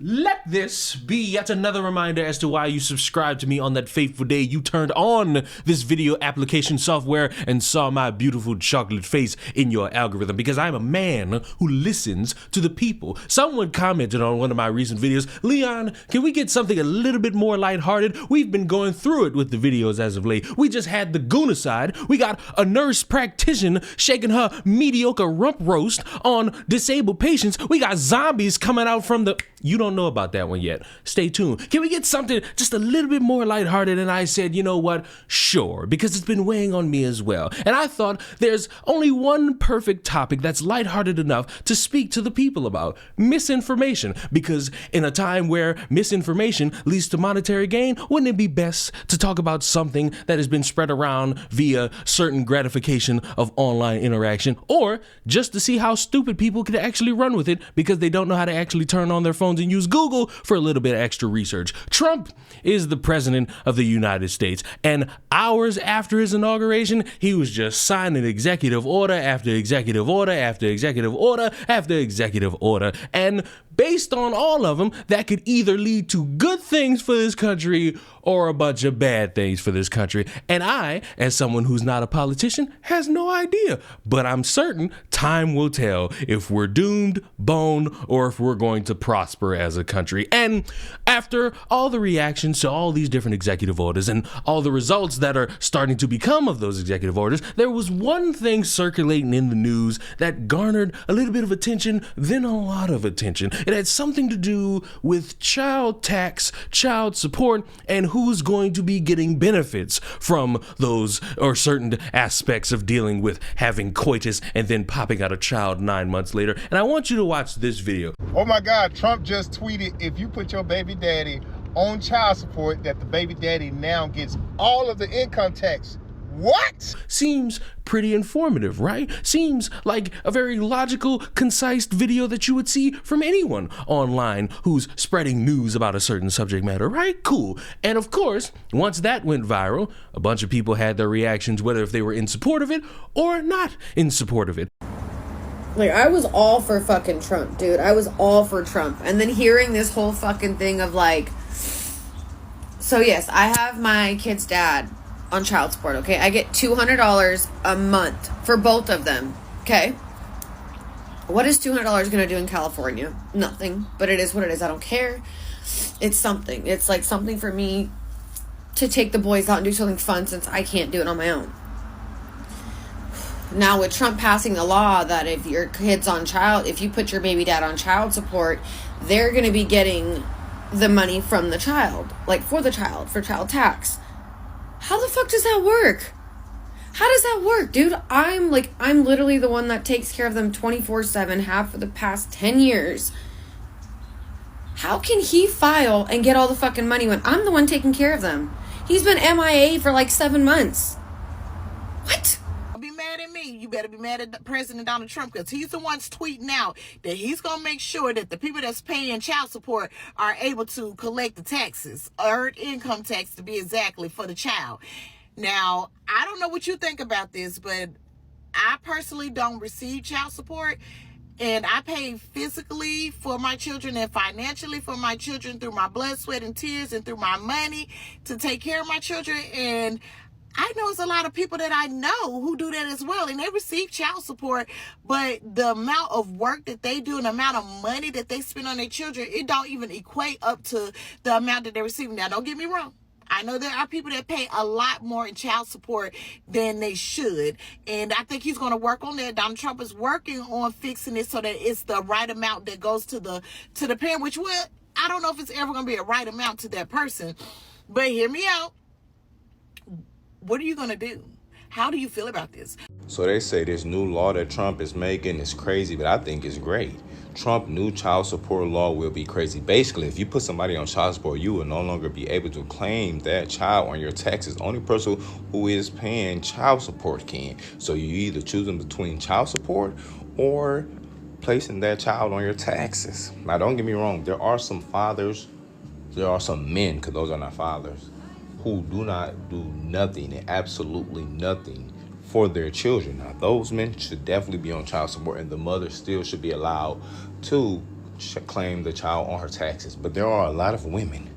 Let this be yet another reminder as to why you subscribed to me on that fateful day you turned on this video application software and saw my beautiful chocolate face in your algorithm, because I'm a man who listens to the people. Someone commented on one of my recent videos, Leon, can we get something a little bit more lighthearted? We've been going through it with the videos as of late. We just had the Goonicide. We got a nurse practitioner shaking her mediocre rump roast on disabled patients. We got zombies coming out from the... You don't know about that one yet. Stay tuned. Can we get something just a little bit more lighthearted? And I said, you know what? Sure, because it's been weighing on me as well. And I thought there's only one perfect topic that's lighthearted enough to speak to the people about: misinformation. Because in a time where misinformation leads to monetary gain, wouldn't it be best to talk about something that has been spread around via certain gratification of online interaction, or just to see how stupid people could actually run with it because they don't know how to actually turn on their phones and use Google for a little bit of extra research. Trump is the president of the United States, and hours after his inauguration, he was just signing executive order after executive order after executive order after executive order. And based on all of them, that could either lead to good things for this country or a bunch of bad things for this country. And I, as someone who's not a politician, has no idea. But I'm certain time will tell if we're doomed, boned, or if we're going to prosper as a country. And after all the reactions to all these different executive orders and all the results that are starting to become of those executive orders, there was one thing circulating in the news that garnered a little bit of attention, then a lot of attention. It had something to do with child tax, child support, and who's going to be getting benefits from those or certain aspects of dealing with having coitus and then popping out a child 9 months later. And I want you to watch this video. Oh my God, Trump just tweeted, if you put your baby daddy on child support, that the baby daddy now gets all of the income tax. What? Seems pretty informative, right? Seems like a very logical, concise video that you would see from anyone online who's spreading news about a certain subject matter, right? Cool. And of course, once that went viral, a bunch of people had their reactions, whether if they were in support of it or not in support of it. Like, I was all for fucking Trump, dude. I was all for Trump. And then hearing this whole fucking thing of like... So yes, I have my kid's dad on child support, okay? I get $200 a month for both of them, okay? What is $200 gonna do in California? Nothing, but it is what it is. I don't care. It's something. It's like something for me to take the boys out and do something fun, since I can't do it on my own. Now, with Trump passing the law that if your kid's on if you put your baby dad on child support, they're gonna be getting the money from the child, like for child tax. How the fuck does that work? How does that work, dude? I'm literally the one that takes care of them 24/7, have for the past 10 years. How can he file and get all the fucking money when I'm the one taking care of them? He's been MIA for like 7 months. What? Be mad at me. You better be mad at President Donald Trump, because he's the one tweeting out that he's gonna make sure that the people that's paying child support are able to collect the taxes, earned income tax to be exactly, for the child. Now, I don't know what you think about this, but I personally don't receive child support, and I pay physically for my children and financially for my children through my blood, sweat, and tears, and through my money to take care of my children. And I know it's a lot of people that I know who do that as well, and they receive child support, but the amount of work that they do and the amount of money that they spend on their children, it don't even equate up to the amount that they're receiving. Now, don't get me wrong. I know there are people that pay a lot more in child support than they should, and I think he's going to work on that. Donald Trump is working on fixing it so that it's the right amount that goes to the parent, which will, I don't know if it's ever going to be a right amount to that person, but hear me out. What are you going to do? How do you feel about this? So they say this new law that Trump is making is crazy, but I think it's great. Trump new child support law will be crazy. Basically, if you put somebody on child support, you will no longer be able to claim that child on your taxes. Only person who is paying child support can. So you either choosing between child support or placing that child on your taxes. Now, don't get me wrong. There are some fathers, there are some men, because those are not fathers, who do not do nothing and absolutely nothing for their children. Now, those men should definitely be on child support, and the mother still should be allowed to claim the child on her taxes. But there are a lot of women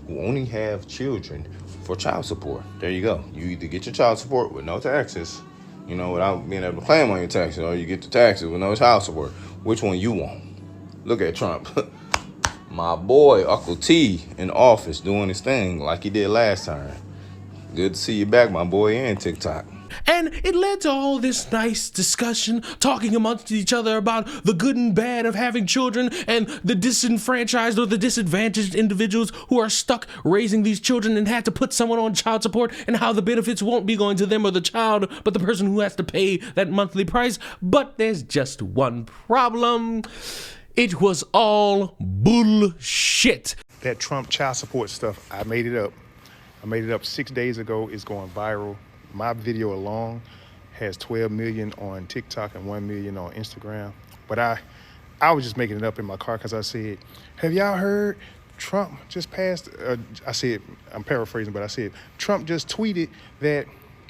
who only have children for child support. There you go. You either get your child support with no taxes, without being able to claim on your taxes, or you get the taxes with no child support. Which one you want? Look at Trump. My boy, Uncle T, in office doing his thing like he did last time. Good to see you back, my boy, and TikTok. And it led to all this nice discussion, talking amongst each other about the good and bad of having children and the disenfranchised or the disadvantaged individuals who are stuck raising these children and had to put someone on child support, and how the benefits won't be going to them or the child, but the person who has to pay that monthly price. But there's just one problem. It was all bullshit. That Trump child support stuff, I made it up. I made it up 6 days ago. It's going viral. My video alone has 12 million on TikTok and 1 million on Instagram. But I was just making it up in my car because I said, have y'all heard Trump just passed? I'm paraphrasing, but I said, Trump just tweeted that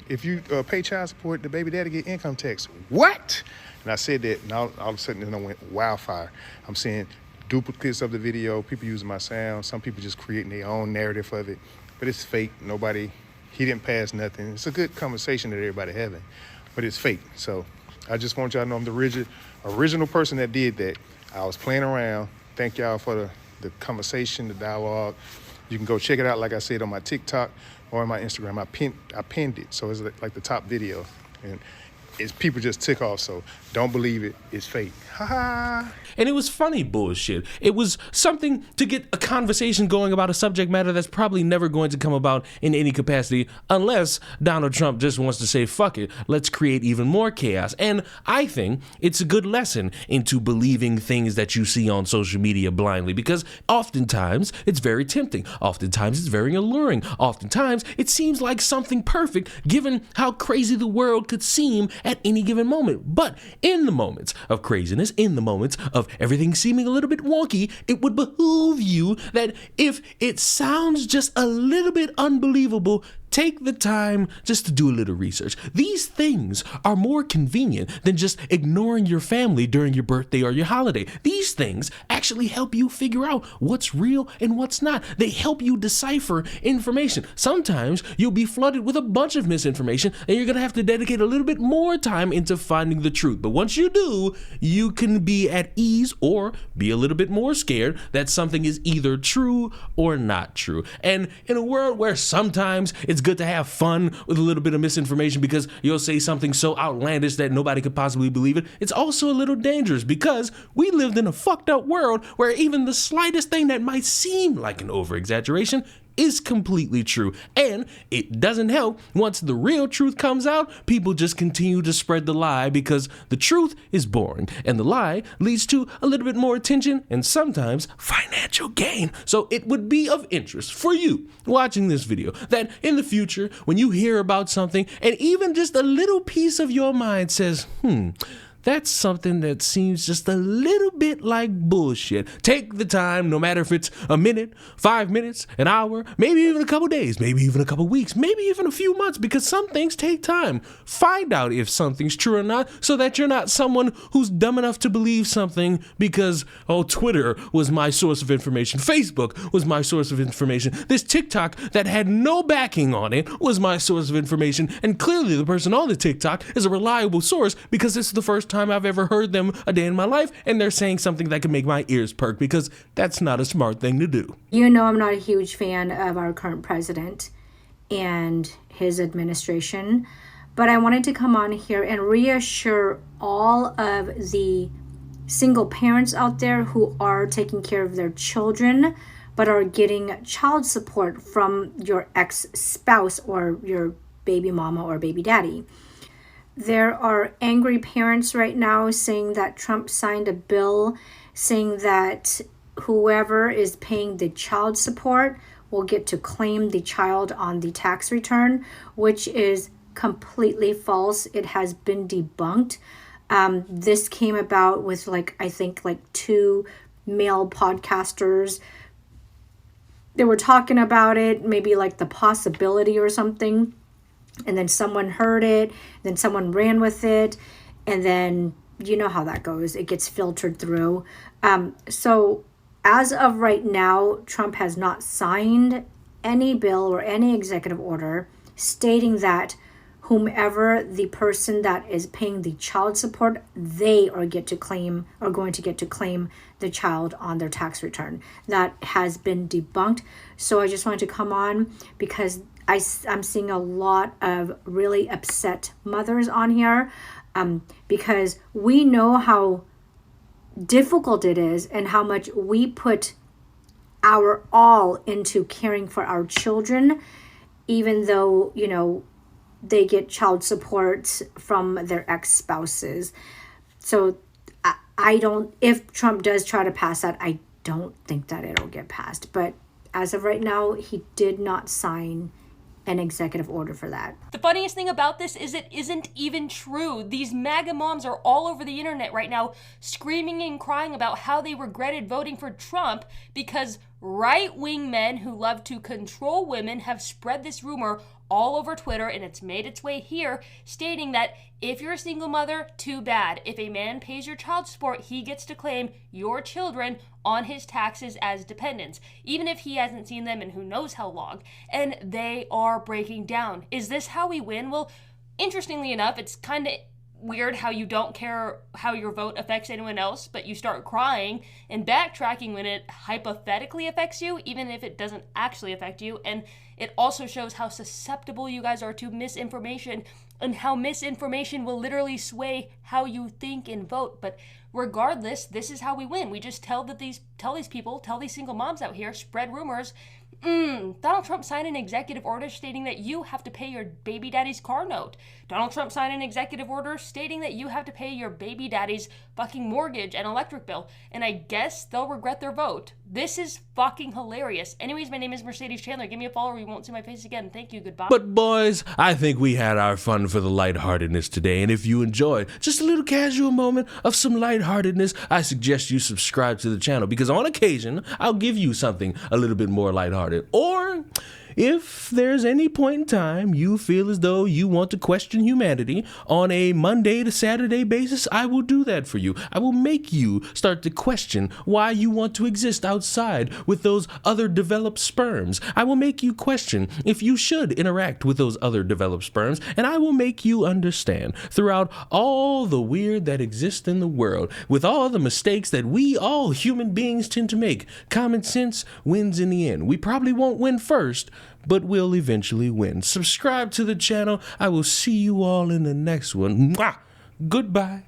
if you pay child support, the baby daddy get income tax. What? And I said that, and all of a sudden it went wildfire. I'm seeing duplicates of the video, people using my sound, some people just creating their own narrative of it. But it's fake. He didn't pass nothing. It's a good conversation that everybody having, but it's fake. So I just want y'all to know I'm the original person that did that. I was playing around. Thank y'all for the conversation, the dialogue. You can go check it out, like I said, on my TikTok or on my Instagram. I pinned it, so it's like the top video. And people just tick off, so don't believe it. It's fake. Ha ha. And it was funny bullshit. It was something to get a conversation going about a subject matter that's probably never going to come about in any capacity unless Donald Trump just wants to say, fuck it, let's create even more chaos. And I think it's a good lesson into believing things that you see on social media blindly, because oftentimes it's very tempting. Oftentimes it's very alluring. Oftentimes it seems like something perfect given how crazy the world could seem at any given moment. But in the moments of craziness, in the moments of everything seeming a little bit wonky, it would behoove you that if it sounds just a little bit unbelievable, take the time just to do a little research. These things are more convenient than just ignoring your family during your birthday or your holiday. These things actually help you figure out what's real and what's not. They help you decipher information. Sometimes you'll be flooded with a bunch of misinformation and you're going to have to dedicate a little bit more time into finding the truth. But once you do, you can be at ease or be a little bit more scared that something is either true or not true. And in a world where sometimes it's good to have fun with a little bit of misinformation because you'll say something so outlandish that nobody could possibly believe it, it's also a little dangerous because we lived in a fucked up world where even the slightest thing that might seem like an over-exaggeration is completely true. And it doesn't help once the real truth comes out, people just continue to spread the lie because the truth is boring and the lie leads to a little bit more attention and sometimes financial gain. So it would be of interest for you watching this video that in the future, when you hear about something and even just a little piece of your mind says, that's something that seems just a little bit like bullshit. Take the time, no matter if it's a minute, 5 minutes, an hour, maybe even a couple days, maybe even a couple weeks, maybe even a few months, because some things take time. Find out if something's true or not so that you're not someone who's dumb enough to believe something because, Twitter was my source of information. Facebook was my source of information. This TikTok that had no backing on it was my source of information. And clearly the person on the TikTok is a reliable source because this is the first time I've ever heard them a day in my life, and they're saying something that can make my ears perk because that's not a smart thing to do. You know I'm not a huge fan of our current president and his administration, but I wanted to come on here and reassure all of the single parents out there who are taking care of their children but are getting child support from your ex-spouse or your baby mama or baby daddy. There are angry parents right now saying that Trump signed a bill saying that whoever is paying the child support will get to claim the child on the tax return, which is completely false. It has been debunked. This came about with I think two male podcasters. They were talking about it, maybe the possibility or something. And then someone heard it, then someone ran with it, and then you know how that goes. It gets filtered through. So as of right now, Trump has not signed any bill or any executive order stating that whomever the person that is paying the child support, they are going to get to claim the child on their tax return. That has been debunked. So I just wanted to come on because I'm seeing a lot of really upset mothers on here, because we know how difficult it is and how much we put our all into caring for our children, even though, you know, they get child support from their ex-spouses. So I don't, if Trump does try to pass that, I don't think that it'll get passed. But as of right now, he did not sign an executive order for that. The funniest thing about this is it isn't even true. These MAGA moms are all over the internet right now screaming and crying about how they regretted voting for Trump because right-wing men who love to control women have spread this rumor all over Twitter, and it's made its way here, stating that if you're a single mother, too bad. If a man pays your child support, he gets to claim your children on his taxes as dependents, even if he hasn't seen them in who knows how long. And they are breaking down. Is this how we win? Well, interestingly enough, it's kind of weird how you don't care how your vote affects anyone else, but you start crying and backtracking when it hypothetically affects you, even if it doesn't actually affect you. And it also shows how susceptible you guys are to misinformation and how misinformation will literally sway how you think and vote. But regardless, this is how we win. We just tell these single moms out here, spread rumors. Donald Trump signed an executive order stating that you have to pay your baby daddy's car note. Donald Trump signed an executive order stating that you have to pay your baby daddy's fucking mortgage and electric bill. And I guess they'll regret their vote. This is fucking hilarious. Anyways, my name is Mercedes Chandler. Give me a follow or you won't see my face again. Thank you. Goodbye. But boys, I think we had our fun for the lightheartedness today. And if you enjoyed just a little casual moment of some lightheartedness, I suggest you subscribe to the channel because on occasion, I'll give you something a little bit more lighthearted. Or if there's any point in time you feel as though you want to question humanity on a Monday to Saturday basis, I will do that for you. I will make you start to question why you want to exist outside with those other developed sperms. I will make you question if you should interact with those other developed sperms, and I will make you understand throughout all the weird that exists in the world, with all the mistakes that we all human beings tend to make. Common sense wins in the end. We probably won't win first, but we'll eventually win. Subscribe to the channel. I will see you all in the next one. Mwah! Goodbye.